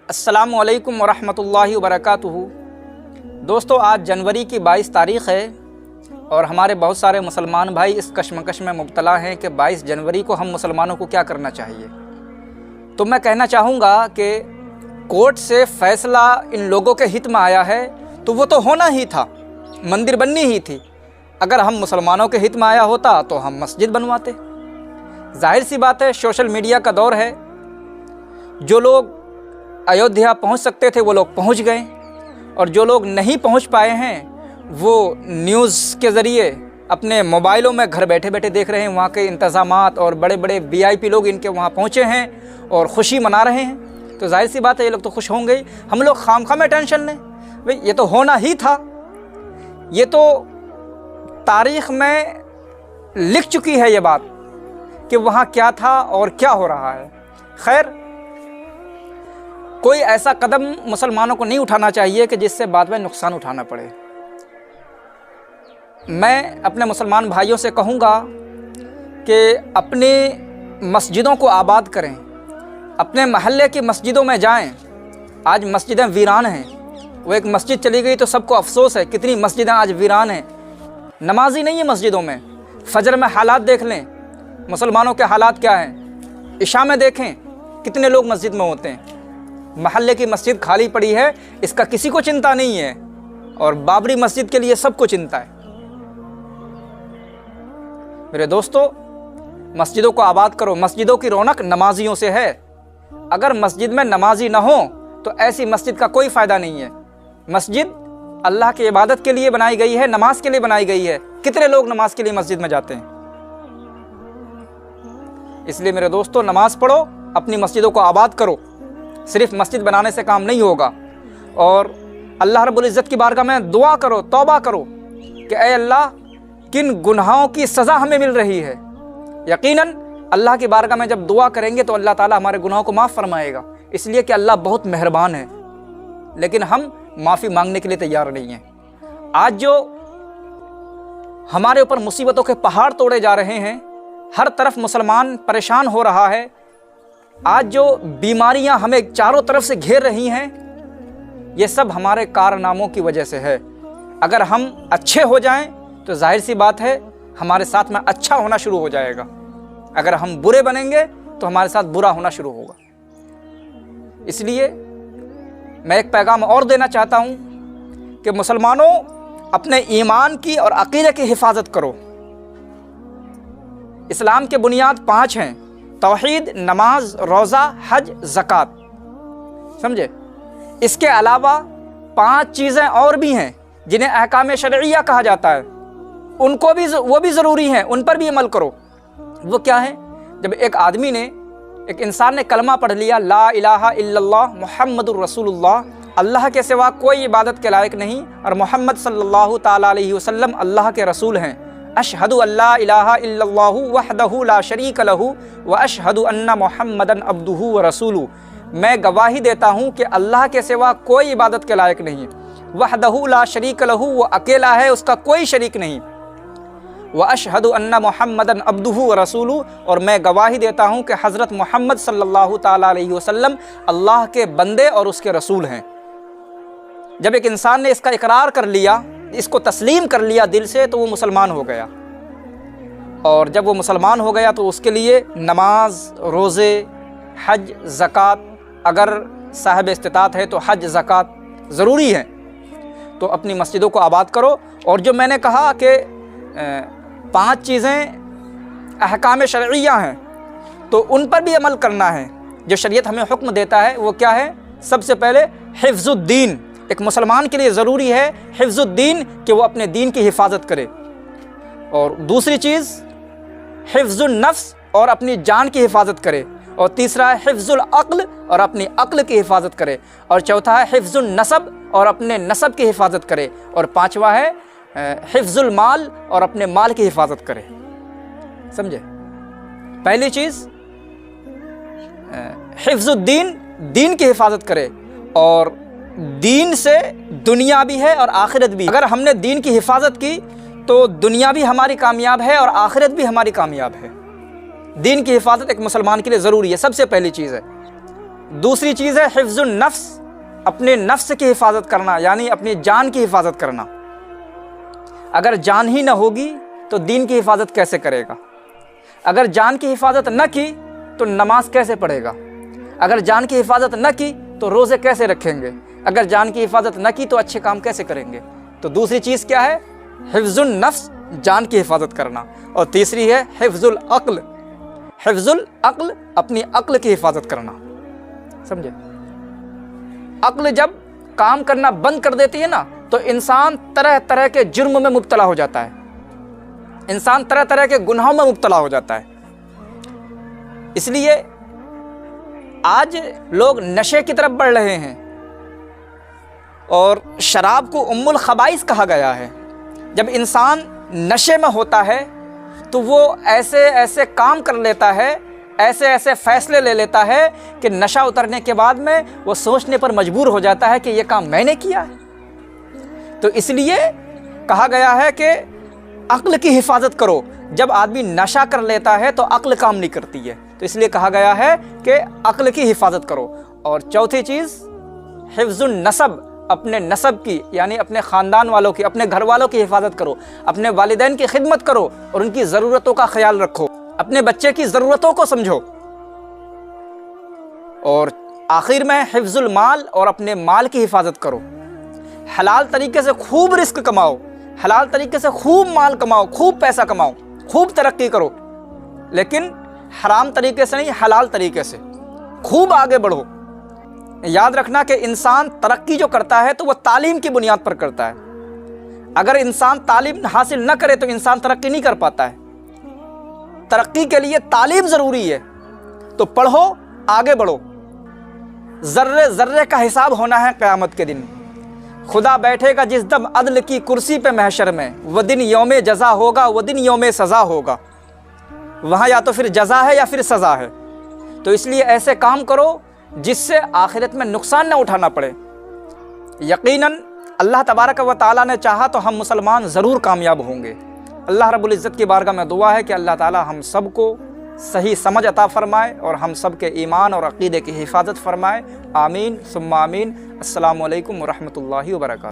السلام علیکم ورحمۃ اللہ وبرکاتہ۔ دوستو، آج جنوری کی 22 تاریخ ہے اور ہمارے بہت سارے مسلمان بھائی اس کشمکش میں مبتلا ہیں کہ 22 جنوری کو ہم مسلمانوں کو کیا کرنا چاہیے۔ تو میں کہنا چاہوں گا کہ کورٹ سے فیصلہ ان لوگوں کے ہت میں آیا ہے تو وہ تو ہونا ہی تھا، مندر بننی ہی تھی۔ اگر ہم مسلمانوں کے ہت میں آیا ہوتا تو ہم مسجد بنواتے۔ ظاہر سی بات ہے، سوشل میڈیا کا دور ہے، جو لوگ ایودھیا پہنچ سکتے تھے وہ لوگ پہنچ گئے، اور جو لوگ نہیں پہنچ پائے ہیں وہ نیوز کے ذریعے اپنے موبائلوں میں گھر بیٹھے بیٹھے دیکھ رہے ہیں وہاں کے انتظامات، اور بڑے بڑے VIP لوگ ان کے وہاں پہنچے ہیں اور خوشی منا رہے ہیں۔ تو ظاہر سی بات ہے یہ لوگ تو خوش ہوں گے ہی، ہم لوگ خواہ میں ٹینشن لیں؟ بھئی یہ تو ہونا ہی تھا، یہ تو تاریخ میں لکھ چکی ہے یہ بات کہ وہاں کیا تھا اور کیا ہو رہا ہے۔ خیر، کوئی ایسا قدم مسلمانوں کو نہیں اٹھانا چاہیے کہ جس سے بعد میں نقصان اٹھانا پڑے۔ میں اپنے مسلمان بھائیوں سے کہوں گا کہ اپنی مسجدوں کو آباد کریں، اپنے محلے کی مسجدوں میں جائیں۔ آج مسجدیں ویران ہیں، وہ ایک مسجد چلی گئی تو سب کو افسوس ہے، کتنی مسجدیں آج ویران ہیں، نمازی نہیں ہے مسجدوں میں۔ فجر میں حالات دیکھ لیں، مسلمانوں کے حالات کیا ہیں، عشاء میں دیکھیں کتنے لوگ مسجد میں ہوتے ہیں۔ محلے کی مسجد خالی پڑی ہے، اس کا کسی کو چنتا نہیں ہے، اور بابری مسجد کے لیے سب کو چنتا ہے۔ میرے دوستو، مسجدوں کو آباد کرو۔ مسجدوں کی رونق نمازیوں سے ہے۔ اگر مسجد میں نمازی نہ ہو تو ایسی مسجد کا کوئی فائدہ نہیں ہے۔ مسجد اللہ کی عبادت کے لیے بنائی گئی ہے، نماز کے لیے بنائی گئی ہے۔ کتنے لوگ نماز کے لیے مسجد میں جاتے ہیں؟ اس لیے میرے دوستو، نماز پڑھو، اپنی مسجدوں کو آباد کرو۔ صرف مسجد بنانے سے کام نہیں ہوگا، اور اللہ رب العزت کی بارگاہ میں دعا کرو، توبہ کرو کہ اے اللہ، کن گناہوں کی سزا ہمیں مل رہی ہے۔ یقیناً اللہ کی بارگاہ میں جب دعا کریں گے تو اللہ تعالیٰ ہمارے گناہوں کو معاف فرمائے گا، اس لیے کہ اللہ بہت مہربان ہے، لیکن ہم معافی مانگنے کے لیے تیار نہیں ہیں۔ آج جو ہمارے اوپر مصیبتوں کے پہاڑ توڑے جا رہے ہیں، ہر طرف مسلمان پریشان ہو رہا ہے، آج جو بیماریاں ہمیں چاروں طرف سے گھیر رہی ہیں، یہ سب ہمارے کارناموں کی وجہ سے ہے۔ اگر ہم اچھے ہو جائیں تو ظاہر سی بات ہے ہمارے ساتھ میں اچھا ہونا شروع ہو جائے گا، اگر ہم برے بنیں گے تو ہمارے ساتھ برا ہونا شروع ہوگا۔ اس لیے میں ایک پیغام اور دینا چاہتا ہوں کہ مسلمانوں، اپنے ایمان کی اور عقیدے کی حفاظت کرو۔ اسلام کے بنیاد 5 ہیں: توحید، نماز، روزہ، حج، زکوٰۃ۔ سمجھے؟ اس کے علاوہ 5 چیزیں اور بھی ہیں جنہیں احکام شرعیہ کہا جاتا ہے، وہ بھی ضروری ہیں، ان پر بھی عمل کرو۔ وہ کیا ہیں؟ جب ایک آدمی نے، ایک انسان نے کلمہ پڑھ لیا، لا الہ الا اللہ محمد الرسول اللہ، اللہ کے سوا کوئی عبادت کے لائق نہیں اور محمد صلی اللہ تعالیٰ علیہ وسلم اللہ کے رسول ہیں، اشہد ان لا الہ الا اللہ وحدہ لا شریک لہ واشہد ان محمدا عبدہ ورسولہ، میں گواہی دیتا ہوں کہ اللہ کے سوا کوئی عبادت کے لائق نہیں، وحدہ لا شریک لہ، وہ اکیلا ہے، اس کا کوئی شریک نہیں، واشہد ان محمدا عبدہ ورسولہ، اور میں گواہی دیتا ہوں کہ حضرت محمد صلی اللہ تعالیٰ علیہ وسلم اللہ کے بندے اور اس کے رسول ہیں۔ جب ایک انسان نے اس کا اقرار کر لیا، اس کو تسلیم کر لیا دل سے، تو وہ مسلمان ہو گیا، اور جب وہ مسلمان ہو گیا تو اس کے لیے نماز، روزے، حج، زکوٰۃ، اگر صاحب استطاعت ہے تو حج، زکوٰۃ ضروری ہے۔ تو اپنی مسجدوں کو آباد کرو، اور جو میں نے کہا کہ 5 چیزیں احکام شرعیہ ہیں تو ان پر بھی عمل کرنا ہے، جو شریعت ہمیں حکم دیتا ہے۔ وہ کیا ہے؟ سب سے پہلے حفظ الدین۔ ایک مسلمان کے لیے ضروری ہے حفظ الدین، کہ وہ اپنے دین کی حفاظت کرے، اور دوسری چیز حفظ النفس، اور اپنی جان کی حفاظت کرے، اور تیسرا ہے حفظ العقل، اور اپنی عقل کی حفاظت کرے، اور چوتھا ہے حفظ النسب، اور اپنے نسب کی حفاظت کرے، اور پانچواں ہے حفظ المال، اور اپنے مال کی حفاظت کرے۔ سمجھے؟ پہلی چیز حفظ الدین، دین کی حفاظت کرے، اور دین سے دنیا بھی ہے اور آخرت بھی۔ اگر ہم نے دین کی حفاظت کی تو دنیا بھی ہماری کامیاب ہے اور آخرت بھی ہماری کامیاب ہے۔ دین کی حفاظت ایک مسلمان کے لیے ضروری ہے، سب سے پہلی چیز ہے۔ دوسری چیز ہے حفظ النفس، اپنے نفس کی حفاظت کرنا، یعنی اپنی جان کی حفاظت کرنا۔ اگر جان ہی نہ ہوگی تو دین کی حفاظت کیسے کرے گا؟ اگر جان کی حفاظت نہ کی تو نماز کیسے پڑھے گا؟ اگر جان کی حفاظت نہ کی تو روزے کیسے رکھیں گے؟ اگر جان کی حفاظت نہ کی تو اچھے کام کیسے کریں گے؟ تو دوسری چیز کیا ہے؟ حفظ النفس، جان کی حفاظت کرنا۔ اور تیسری ہے حفظ العقل، حفظ العقل، اپنی عقل کی حفاظت کرنا۔ سمجھے؟ عقل جب کام کرنا بند کر دیتی ہے نا تو انسان طرح طرح کے جرم میں مبتلا ہو جاتا ہے، انسان طرح طرح کے گناہوں میں مبتلا ہو جاتا ہے۔ اس لیے آج لوگ نشے کی طرف بڑھ رہے ہیں، اور شراب کو ام الخبائث کہا گیا ہے۔ جب انسان نشے میں ہوتا ہے تو وہ ایسے ایسے کام کر لیتا ہے، ایسے ایسے فیصلے لے لیتا ہے کہ نشہ اترنے کے بعد میں وہ سوچنے پر مجبور ہو جاتا ہے کہ یہ کام میں نے کیا ہے۔ تو اس لیے کہا گیا ہے کہ عقل کی حفاظت کرو۔ جب آدمی نشہ کر لیتا ہے تو عقل کام نہیں کرتی ہے، تو اس لیے کہا گیا ہے کہ عقل کی حفاظت کرو۔ اور چوتھی چیز حفظ النسب، اپنے نسب کی، یعنی اپنے خاندان والوں کی، اپنے گھر والوں کی حفاظت کرو، اپنے والدین کی خدمت کرو اور ان کی ضرورتوں کا خیال رکھو، اپنے بچے کی ضرورتوں کو سمجھو۔ اور آخر میں حفظ المال، اور اپنے مال کی حفاظت کرو۔ حلال طریقے سے خوب رزق کماؤ، حلال طریقے سے خوب مال کماؤ، خوب پیسہ کماؤ، خوب ترقی کرو، لیکن حرام طریقے سے نہیں، حلال طریقے سے خوب آگے بڑھو۔ یاد رکھنا کہ انسان ترقی جو کرتا ہے تو وہ تعلیم کی بنیاد پر کرتا ہے۔ اگر انسان تعلیم حاصل نہ کرے تو انسان ترقی نہیں کر پاتا ہے۔ ترقی کے لیے تعلیم ضروری ہے، تو پڑھو، آگے بڑھو۔ ذرے ذرے کا حساب ہونا ہے قیامت کے دن۔ خدا بیٹھے گا جس دم عدل کی کرسی پہ محشر میں، وہ دن یوم جزا ہوگا، وہ دن یوم سزا ہوگا۔ وہاں یا تو پھر جزا ہے یا پھر سزا ہے۔ تو اس لیے ایسے کام کرو جس سے آخرت میں نقصان نہ اٹھانا پڑے۔ یقیناً اللہ تبارک و تعالیٰ نے چاہا تو ہم مسلمان ضرور کامیاب ہوں گے۔ اللہ رب العزت کی بارگاہ میں دعا ہے کہ اللہ تعالیٰ ہم سب کو صحیح سمجھ عطا فرمائے اور ہم سب کے ایمان اور عقیدے کی حفاظت فرمائے۔ آمین ثم آمین۔ السلام علیکم ورحمۃ اللہ وبرکاتہ۔